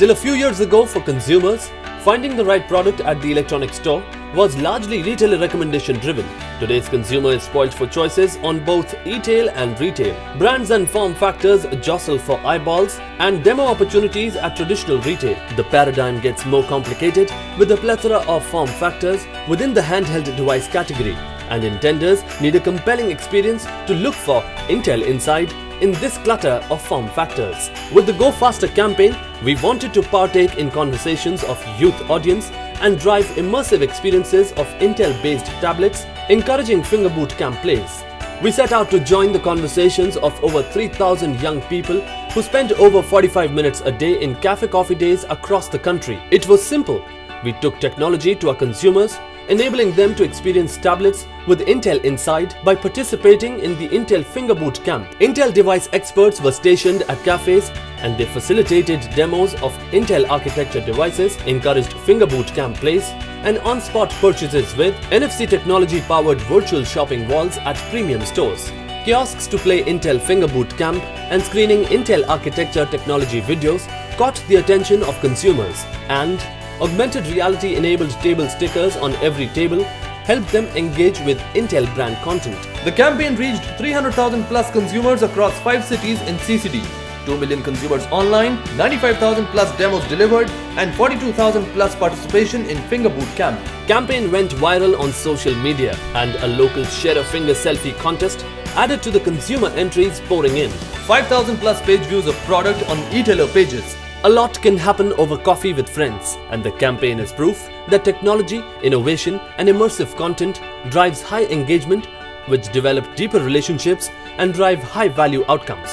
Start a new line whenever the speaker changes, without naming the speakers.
Till a few years ago, for consumers, finding the right product at the electronics store was largely retailer recommendation driven. Today's consumer is spoilt for choices on both e-tail and retail. Brands and form factors jostle for eyeballs and demo opportunities at traditional retail. The paradigm gets more complicated with a plethora of form factors within the handheld device category, and intenders need a compelling experience to look for Intel inside in this clutter of form factors. With the Go Faster campaign, we wanted to partake in conversations of youth audience and drive immersive experiences of Intel-based tablets, encouraging finger boot camp plays. We set out to join the conversations of over 3,000 young people who spent over 45 minutes a day in cafe coffee days across the country. It was simple. We took technology to our consumers, enabling them to experience tablets with Intel inside by participating in the Intel Finger Boot Camp. Intel device experts were stationed at cafes and they facilitated demos of Intel architecture devices, encouraged Finger Boot Camp plays and on-spot purchases with NFC technology-powered virtual shopping walls at premium stores. Kiosks to play Intel Finger Boot Camp and screening Intel architecture technology videos caught the attention of consumers, and augmented reality-enabled table stickers on every table helped them engage with Intel brand content.
The campaign reached 300,000 plus consumers across 5 cities in CCD, 2 million consumers online, 95,000 plus demos delivered, and 42,000 plus participation in Finger Boot Camp.
Campaign went viral on social media, and a local share a finger selfie contest added to the consumer entries pouring in.
5,000 plus page views of product on e-tailer pages.
A lot can happen over coffee with friends, and the campaign is proof that technology, innovation and immersive content drives high engagement, which develop deeper relationships and drive high value outcomes.